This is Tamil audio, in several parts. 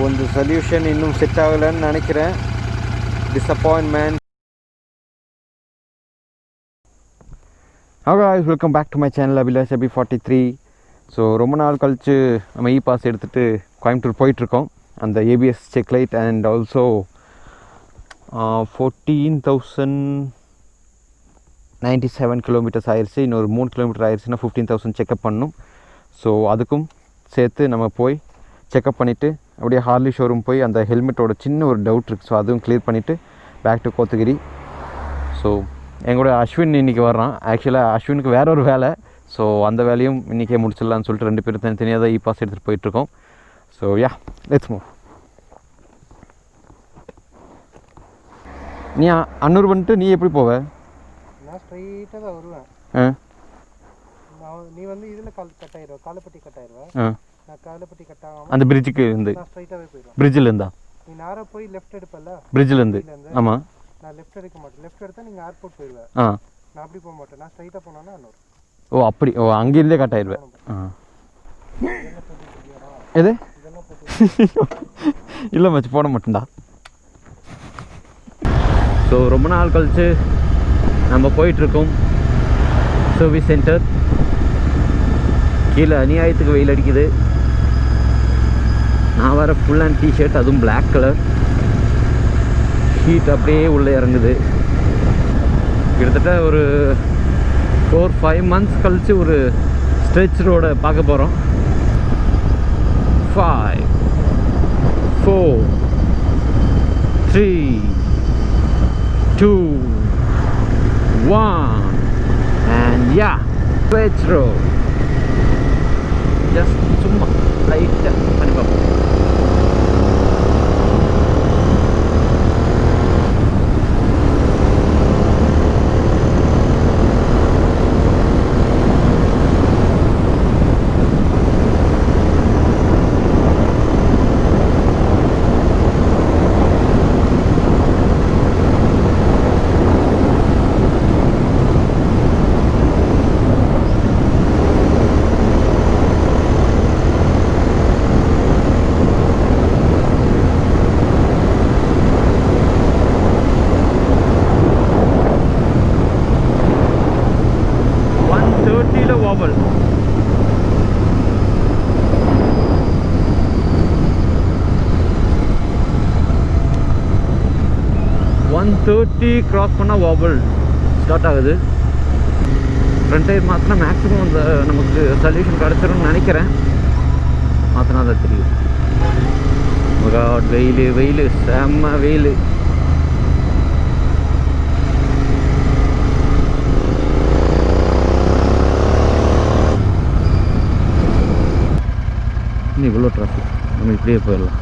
இந்த சொல்யூஷன் இன்னும் செட் ஆகலைன்னு நினைக்கிறேன். Disappointment. Hello guys, welcome back to my channel Abhilash Abhi 43. So ரொம்ப நாள் கழித்து நம்ம இ பாஸ் எடுத்துகிட்டு கோயம்புத்தூர் போயிட்டுருக்கோம். அந்த ABS check light and also 14,097 kilometres ஆயிடுச்சு. இன்னொரு 3 கிலோமீட்டர் ஆயிடுச்சுன்னா 15,000 செக்அப் பண்ணணும். ஸோ அதுக்கும் சேர்த்து நம்ம போய் செக்அப் பண்ணிவிட்டு அப்படியே ஹார்லி ஷோரூம் போய் அந்த ஹெல்மெட்டோட சின்ன ஒரு டவுட் இருக்குது. ஸோ அதுவும் கிளியர் பண்ணிவிட்டு பேக் டு கோத்தகிரி. ஸோ எங்களோட அஸ்வின் இன்றைக்கி வர்றான். ஆக்சுவலாக அஸ்வினுக்கு வேற ஒரு வேலை. ஸோ அந்த வேலையும் இன்றைக்கே முடிச்சிடலான்னு சொல்லிட்டு 2 பேரும் தனித்தனியாக தான் இ பாஸ் எடுத்துகிட்டு போயிட்டுருக்கோம். So yeah, let's move. நீ அன்னூர் வந்துட்டு நீ எப்படி போவ? நான் ஸ்ட்ரைட்டாக தான் வருவேன். நீ வந்து இதில் கட் ஆயிடுவா, காலப்பட்டி கட் ஆயிடுவா. நான் காலப்பட்டி கட் ஆகாமல் அந்த பிரிட்ஜுக்கு இருந்து நான் ஸ்ட்ரைட்டாகவே போயிடுவேன். பிரிட்ஜில் இருந்தா நீ நேராக போய் லெஃப்ட் எடுப்பல, பிரிட்ஜில் இருந்து. ஆமாம், நான் லெஃப்ட் எடுக்க மாட்டேன். லெஃப்ட் எடுத்தால் நீங்கள் ஏர்போர்ட் போயிடுவேன். நான் அப்படி போக மாட்டேன். நான் ஸ்ட்ரைட்டாக போனேன்னா அன்னூர். ஓ அப்படி, ஓ அங்கேருந்தே கட் ஆயிடுவேன். எது இல்லை மச்சு போட மாட்டேன்டா. ஸோ ரொம்ப நாள் கழித்து நம்ம போயிட்டுருக்கோம் சர்வீஸ் சென்டர். கீழே அநியாயத்துக்கு வெயில் அடிக்குது. நான் வர ஃபுல் அண்ட் டிஷர்ட், அதுவும் பிளாக் கலர். ஹீட் அப்படியே உள்ளே இறங்குது. கிட்டத்தட்ட ஒரு 4-5 மந்த்ஸ் கழித்து ஒரு ஸ்ட்ரெச் ரோடை பார்க்க போகிறோம். 5 4 3 2 1 and yeah, stretch road. Just சும்மா லைட்டாக பண்ணி பார்ப்போம். கிராஸ் பண்ணால் வாபிள் ஸ்டார்ட் ஆகுது. ஃப்ரண்ட் டயர் மாற்றினா மேக்ஸிமம் அந்த நமக்கு சொல்யூஷன் கிடச்சிரும்னு நினைக்கிறேன். மாற்றினா தான் தெரியும். வெயில் வெயில் செம்ம வெயில். இன்னும் இவ்வளோ டிராஃபிக், நம்ம இப்படியே போயிடலாம்.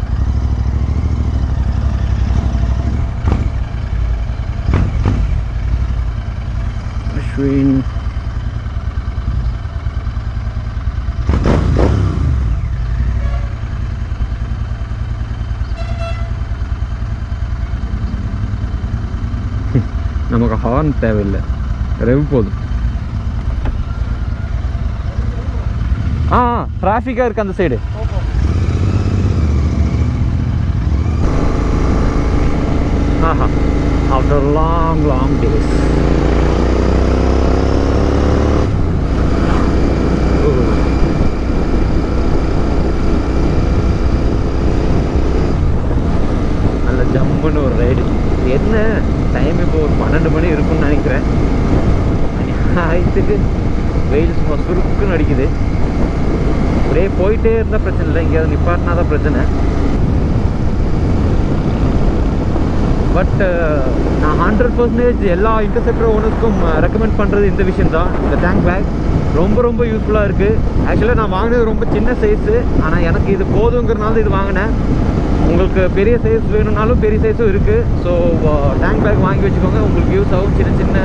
நமக்கு ஹார்ன் தேவையில்லை, ரெவ் போதும். டிராஃபிக்காக இருக்குது அந்த சைடு. ஆஹா, ஆஃப்டர் லாங் டேஸ். நல்ல ஜம்முன்னு ஒரு ரைடு. என்ன டைம் இப்போ ஒரு 12 மணி இருக்குன்னு நினைக்கிறேன். ஆயிரத்துக்கு வெயில் சும்மா சுருக்குன்னு அடிக்குது. அப்படியே போயிட்டே இருந்தால் பிரச்சனை இல்லை, எங்கேயாவது நிப்பாட்டினா தான் பிரச்சனை. பட் நான் 100% எல்லா இன்டர்செப்டர் ஓனருக்கும் ரெக்கமெண்ட் பண்ணுறது இந்த விஷயம் தான். இந்த டேங்க் பேக் ரொம்ப யூஸ்ஃபுல்லாக இருக்குது. ஆக்சுவலாக நான் வாங்கினது ரொம்ப சின்ன சைஸு, ஆனால் எனக்கு இது போதுங்கிறனால இது வாங்கினேன். உங்களுக்கு பெரிய சைஸ் வேணும்னாலும் பெரிய சைஸும் இருக்குது. ஸோ டேங்க் பேக் வாங்கி வச்சுக்கோங்க, உங்களுக்கு யூஸ் ஆகும். சின்ன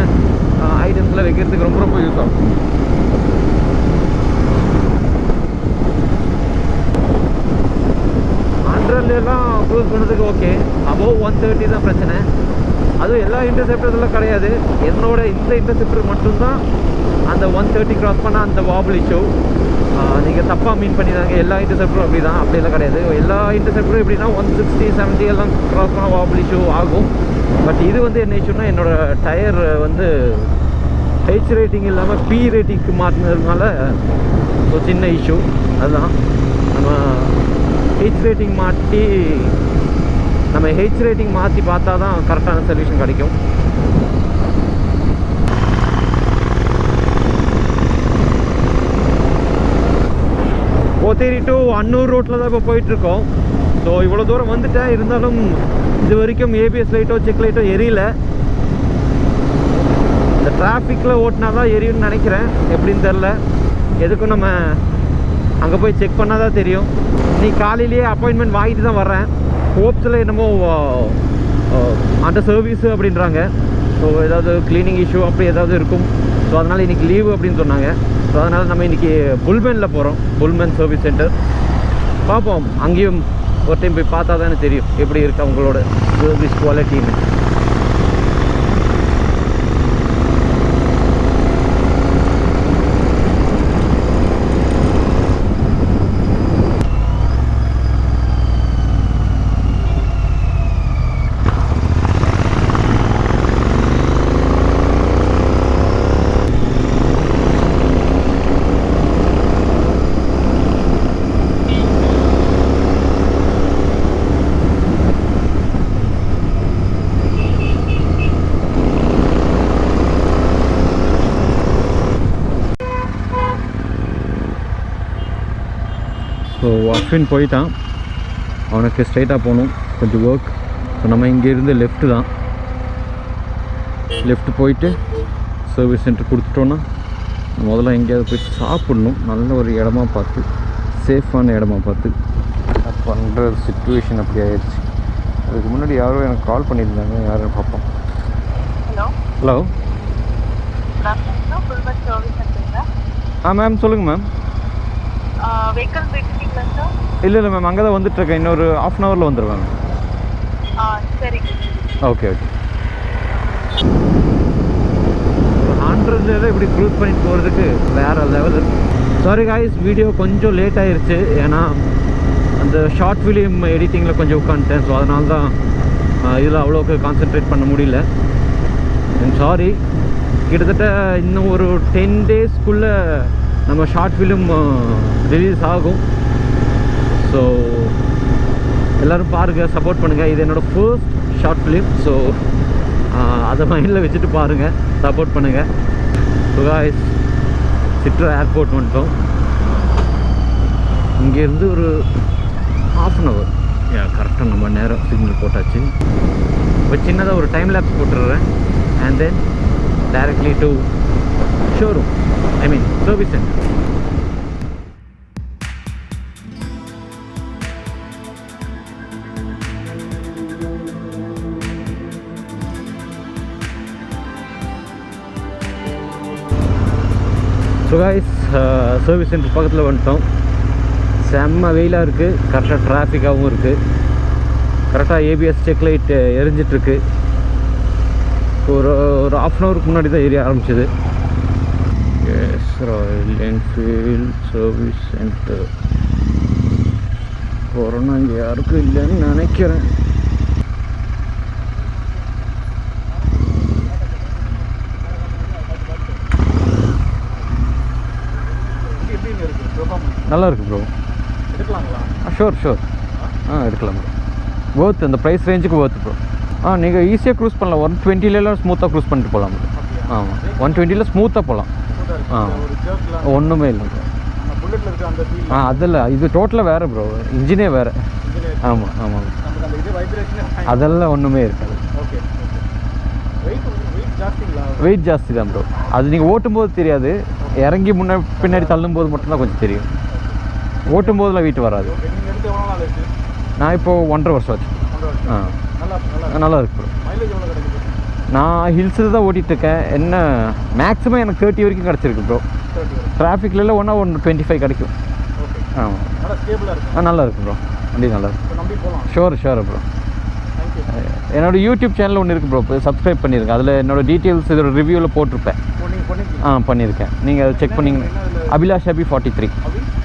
ஐட்டம்ஸ்லாம் வைக்கிறதுக்கு ரொம்ப யூஸ் ஆகும். எல்லாம் க்ரூஸ் பண்ணுறதுக்கு ஓகே. அபோவ் 130 தான் பிரச்சனை. அதுவும் எல்லா இன்டர்செப்டர்லாம் கிடையாது. என்னோட இந்த இன்டர்செப்டர் மட்டும்தான் அந்த 130 கிராஸ் பண்ணால் அந்த வாபிள் இஷ்யூ. நீங்கள் தப்பாக மீன் பண்ணிதாங்க. எல்லா இன்டர்செப்டரும் அப்படி தான், அப்படியெல்லாம் கிடையாது. எல்லா இன்டர்செப்டரும் எப்படின்னா 160, 70 எல்லாம் க்ராஸ் பண்ணால் வாபிள் இஷ்யூ ஆகும். பட் இது வந்து என்ன இஷ்யூன்னா, என்னோடய டயர் வந்து ஹெச் ரேட்டிங் இல்லாமல் பி ரேட்டிங்க்கு மாற்றினதுனால ஒரு சின்ன இஷ்யூ. அதுதான் நம்ம ஹெச் ரேட்டிங் மாற்றி பார்த்தா தான் கரெக்டான சொல்யூஷன் கிடைக்கும். போத்தேரி டு அன்னூர் ரோட்டில் தான் இப்போ போயிட்டுருக்கோம். ஸோ இவ்வளோ தூரம் வந்துட்டேன், இருந்தாலும் இது வரைக்கும் ஏபிஎஸ் லைட்டோ செக் லைட்டோ எரியல. இந்த டிராஃபிக்கில் ஓட்டினா தான் எரியும்னு நினைக்கிறேன், எப்படின்னு தெரில. எதுக்கும் நம்ம அங்கே போய் செக் பண்ணால் தான் தெரியும். இன்னைக்கு காலையிலேயே அப்பாயின்மெண்ட் வாங்கிட்டு தான் வர்றேன். ஹோப்ஸில் என்னமோ அந்த சர்வீஸு அப்படின்றாங்க. ஸோ ஏதாவது க்ளீனிங் இஷ்யூ அப்படி ஏதாவது இருக்கும். ஸோ அதனால் இன்றைக்கி லீவு அப்படின்னு சொன்னாங்க. ஸோ அதனால் நம்ம இன்றைக்கி புல்மேனில் போகிறோம், புல்மேன் சர்வீஸ் சென்டர். பார்ப்போம், அங்கேயும் ஒரு டைம் போய் பார்த்தா தானே தெரியும் எப்படி இருக்குது அவங்களோட சர்வீஸ் குவாலிட்டின்னு. ஸோ அஸ்வின் போயிட்டான், அவனுக்கு ஸ்ட்ரைட்டாக போகணும், கொஞ்சம் ஒர்க். ஸோ நம்ம இங்கேருந்து லெஃப்ட்டு தான், லெஃப்ட் போயிட்டு சர்வீஸ் சென்டர் கொடுத்துட்டோன்னா முதல்ல எங்கேயாவது போய் சாப்பிட்ணும், நல்ல ஒரு இடமா பார்த்து, சேஃபான இடமா பார்த்து. பண்ணுற சிச்சுவேஷன் அப்படி ஆயிடுச்சு. அதுக்கு முன்னாடி யாரோ எனக்கு கால் பண்ணியிருந்தாங்க, யாரும் பார்ப்போம். ஹலோ மேம், சொல்லுங்கள் மேம். இல்லை மேம், அங்கே தான் வந்துட்டுருக்கேன், இன்னொரு ½ அன் ஹவரில் வந்துடுவேன். சரி, ஓகே. 100 இப்படி க்ரூஸ் பண்ணிட்டு போகிறதுக்கு வேறு லெவல் இருக்குது. சாரி காய்ஸ், வீடியோ கொஞ்சம் லேட் ஆகிருச்சு, ஏன்னா அந்த ஷார்ட் ஃபிலிம் எடிட்டிங்கில் கொஞ்சம் உட்காந்துட்டேன். ஸோ அதனால தான் இதில் அவ்வளோக்கு கான்சென்ட்ரேட் பண்ண முடியல. சாரி. கிட்டத்தட்ட இன்னும் ஒரு 10 டேஸ்க்குள்ளே நம்ம ஷார்ட் ஃபிலிம் ரிலீஸ் ஆகும். ஸோ எல்லோரும் பாருங்கள், சப்போர்ட் பண்ணுங்கள். இது என்னோடய ஃபர்ஸ்ட் ஷார்ட் ஃபிலிம். ஸோ அதை மைண்டில் வச்சுட்டு பாருங்கள், சப்போர்ட் பண்ணுங்கள். ஸோ காய்ஸ், சிட்ரா ஏர்போர்ட் வந்துட்டோம். இங்கேருந்து ஒரு ½ அன் ஹவர் கரெக்டாக நம்ம நேரம் சிக்னல் போட்டாச்சு. இப்போ சின்னதாக ஒரு டைம் லேப்ஸ் போட்டுடுறேன். And then directly to showroom, I mean service centre. So guys, service centre பக்கத்தில் வந்துட்டோம். செம்ம வெயிலாக இருக்குது, கரெக்டாக டிராஃபிக்காகவும் இருக்குது, கரெக்டாக ஏபிஎஸ் செக் லைட் எரிஞ்சிட்ருக்கு. ஒரு ½ அன் ஹவருக்கு முன்னாடி தான் ஏரிய ஆரம்பிச்சிது. Yes, Royal Enfield service centre. Corona இங்கே யாருக்கும் இல்லைன்னு நினைக்கிறேன். நல்லா இருக்குது ப்ரோ. எடுக்கலாங்களா? ஷோர். எடுக்கலாம் ப்ரோ. ஒர்த், அந்த ப்ரைஸ் ரேஞ்சுக்கு ஒர்த் ப்ரோ. நீங்கள் ஈஸியாக க்ரூஸ் பண்ணலாம். 120லாம் ஸ்மூத்தாக க்ரூஸ் பண்ணிட்டு போகலாம் ப்ரோ. ஆமாம், 120ல் ஸ்மூத்தாக போகலாம். ஒன்றுமே இல்லை ப்ரோ. அதில் இது டோட்டலாக வேறு ப்ரோ, இன்ஜினே வேறு. ஆமாம், அதெல்லாம் ஒன்றுமே இருக்காது. வெயிட் ஜாஸ்தி தான் ப்ரோ. அது நீங்கள் ஓட்டும்போது தெரியாது, இறங்கி பின்னாடி தள்ளும்போது மட்டும்தான் கொஞ்சம் தெரியும். ஓட்டும் போதெல்லாம் வெயிட் வராது. நான் இப்போது 1.5 வருஷம் ஆச்சு. நல்லா இருக்கு ப்ரோ. நான் ஹில்ஸில் தான் ஓட்டிகிட்ருக்கேன். என்ன மேக்ஸிமம் எனக்கு 30 வரைக்கும் கிடச்சிருக்கு ப்ரோ. டிராஃபிக்லாம் ஒன்றா 25 கிடைக்கும். நல்லா இருக்கு ப்ரோ, வண்டி நல்லா இருக்கு. Sure bro. என்னோடய யூடியூப் சேனல் ஒன்று இருக்குது ப்ரோ, சப்ஸ்கிரைப் பண்ணியிருக்கேன். அதில் என்னோடய டீட்டெயில்ஸ் இதோட ரிவ்யூவில் போட்டிருப்பேன். பண்ணியிருக்கேன், நீங்கள் அதை செக் பண்ணிங்க. அபிலாஷ் அபி 43.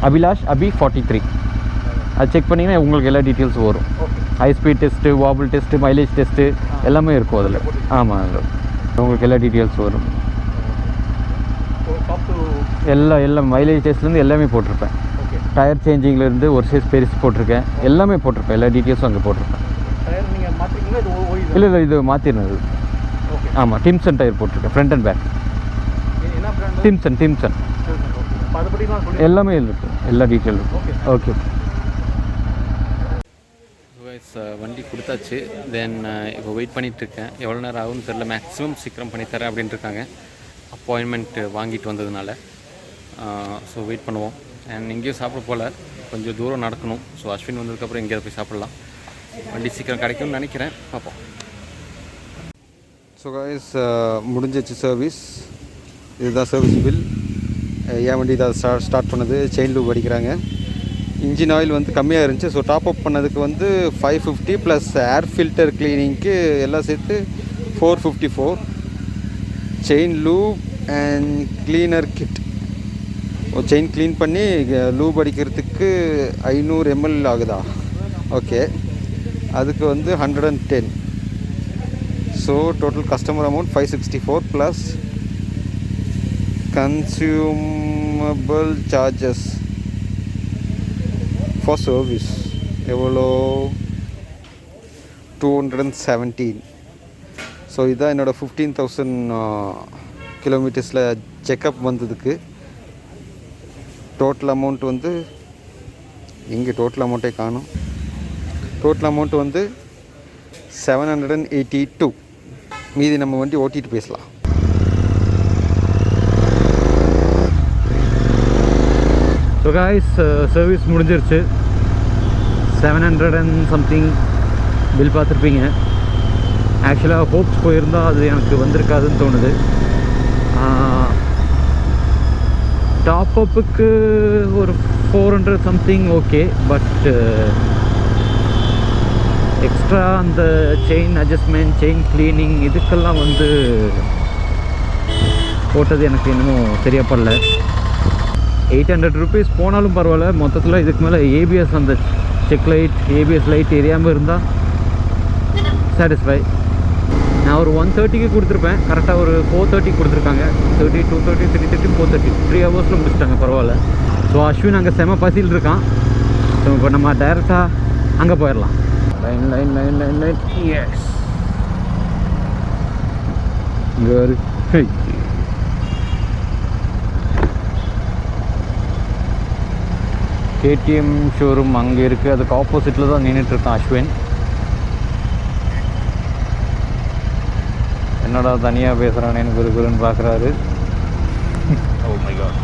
அபிலாஷ் அபி 43. அது செக் பண்ணிங்கன்னா உங்களுக்கு எல்லா டீட்டெயில்ஸும் வரும். High speed test, wobble test, mileage test எல்லாமே இருக்கும் அதில். ஆமாம், உங்களுக்கு எல்லா டீட்டெயில்ஸ் வரும். எல்லாம் மைலேஜ் டெஸ்ட்லேருந்து எல்லாமே போட்டிருப்பேன். டயர் சேஞ்சிங்லேருந்து ஒரு சைஸ் பெருசு போட்டிருக்கேன், எல்லாமே போட்டிருப்பேன். எல்லா டீட்டெயில்ஸும் அங்கே போட்டிருப்பேன். இல்லை இது மாற்றிருந்தது. ஆமாம், டிம்சன் டயர் போட்டிருக்கேன், ஃப்ரண்ட் அண்ட் பேக். டிம்சன் எல்லாமே இருக்கும், எல்லா டீட்டெயில் இருக்கும். ஓகே. வண்டி கொடுத்தாச்சு. தென் இப்போ வெயிட் பண்ணிகிட்ருக்கேன். எவ்வளோ நேரம் ஆகும்னு தெரில. மேக்ஸிமம் சீக்கிரம் பண்ணித்தரேன் அப்படின்ட்டு இருக்காங்க, அப்பாயின்மெண்ட் வாங்கிட்டு வந்ததுனால. ஸோ வெயிட் பண்ணுவோம். அண்ட் எங்கேயும் சாப்பிட போல், கொஞ்சம் தூரம் நடக்கணும். ஸோ அஸ்வின் வந்ததுக்கப்புறம் எங்கேயாவது போய் சாப்பிட்லாம். வண்டி சீக்கிரம் கிடைக்கும்னு நினைக்கிறேன், பார்ப்போம். ஸோ காய்ஸ், முடிஞ்சிச்சு சர்வீஸ். இதுதான் சர்வீஸ் பில். என் வண்டி தான் ஸ்டார்ட் பண்ணது. செயின் லூப் அடிக்கிறாங்க. இன்ஜின் ஆயில் வந்து கம்மியாக இருந்துச்சு. ஸோ டாப் அப் பண்ணதுக்கு வந்து 550 ப்ளஸ் ஏர் ஃபில்டர் க்ளீனிங்க்கு எல்லாம் சேர்த்து 454. Chain lube and cleaner kit. Chain clean பண்ணி லூப் அடிக்கிறதுக்கு 500 ml ஆகுதா? ஓகே, அதுக்கு வந்து 110. So total customer amount 564 plus consumable charges for service எவ்வளோ? 217. ஸோ இதுதான் என்னோடய 15,000 கிலோமீட்டர்ஸில் செக்கப் வந்ததுக்கு டோட்டல் அமௌண்ட் வந்து, இங்கே டோட்டல் அமௌண்ட்டே காணும். டோட்டல் அமௌண்ட் வந்து 782. மீதி நம்ம வண்டி ஓட்டிகிட்டு பேசலாம். ஸோ காய்ஸ், சர்வீஸ் முடிஞ்சிருச்சு. 700 and something பில் பார்த்துருப்பீங்க. ஆக்சுவலாக ஹோப்ஸ் போயிருந்தால் அது எனக்கு வந்திருக்காதுன்னு தோணுது. டாப் அப்புக்கு ஒரு 400 something ஓகே. பட் எக்ஸ்ட்ரா அந்த செயின் அட்ஜஸ்ட்மெண்ட், செயின் க்ளீனிங் இதுக்கெல்லாம் வந்து போட்டது எனக்கு இன்னமும் சரியாக படல. 800 rupees போனாலும் பரவாயில்ல. மொத்தத்தில் இதுக்கு மேலே ஏபிஎஸ், அந்த செக் லைட், ஏபிஎஸ் லைட் எரியாமல் இருந்தால் சாட்டிஸ்ஃபை. நான் ஒரு 130க்கு கொடுத்துருப்பேன். கரெக்டாக ஒரு 430 கொடுத்துருக்காங்க. 230, 230, 330, 430 3 ஹவர்ஸில் முடிச்சிட்டாங்க, பரவாயில்ல. ஸோ அஸ்வின் அங்கே செம பசியில் இருக்கான். ஸோ இப்போ நம்ம டைரெக்டாக அங்கே போயிடலாம். லைன் எஸ் கேடிஎம் ஷோரூம் அங்கே இருக்குது. அதுக்கு ஆப்போசிட்டில் தான் நின்றுட்டுருக்கான் அஸ்வின். என்னடா தனியாக பேசுகிறானேன்னு குருன்னு பார்க்குறாரு. Oh my god.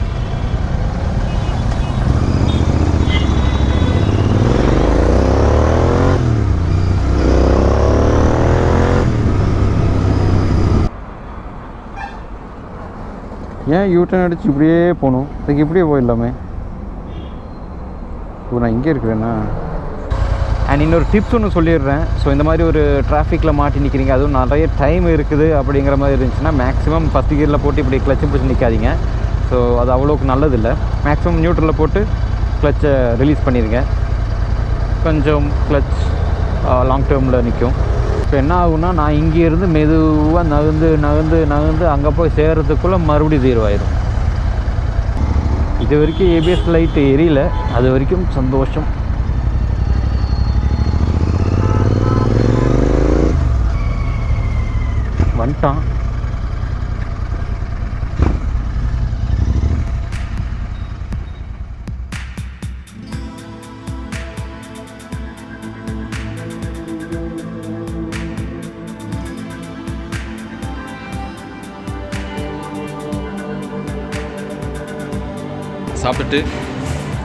ஏன் யூட்டன் அடிச்சு இப்படியே போகணும்? அதுக்கு இப்படியே போயிடலாமே. இப்போ நான் இங்கே இருக்கிறேன்னா. அண்ட் இன்னொரு டிப்ஸ் ஒன்று சொல்லிடுறேன். ஸோ இந்த மாதிரி ஒரு டிராஃபிக்கில் மாட்டி நிற்கிறீங்க, அதுவும் நிறைய டைம் இருக்குது அப்படிங்கிற மாதிரி இருந்துச்சுன்னா மேக்ஸிமம் ஃபஸ்ட் கியரில் போட்டு இப்படி கிளச்சை பிடிச்சி நிற்காதீங்க. ஸோ அது அவ்வளோக்கு நல்லதில்லை. மேக்ஸிமம் நியூட்ரலில் போட்டு கிளச்சை ரிலீஸ் பண்ணிடுங்க. கொஞ்சம் கிளச் லாங் டேர்மில் நிற்கும். இப்போ என்ன ஆகுன்னா, நான் இங்கேருந்து மெதுவாக நகர்ந்து அங்கே போய் சேர்கிறதுக்குள்ளே மறுபடியும் 0 ஆயிடும். இது வரைக்கும் ஏபிஎஸ் லைட் எரியல, அது வரைக்கும் சந்தோஷம். வந்துட்டான். சாப்பிட்டுட்டு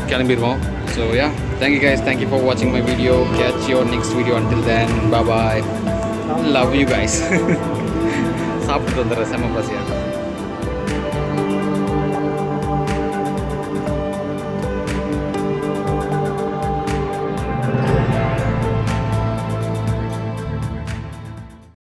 கிளம்பிடுவோம். So yeah, thank you guys, thank you for watching my video. Catch your next video. Until then, bye bye. Love you guys. சாப்பிட்டுட்டு வந்துடுறேன், செம்ம பசியாக.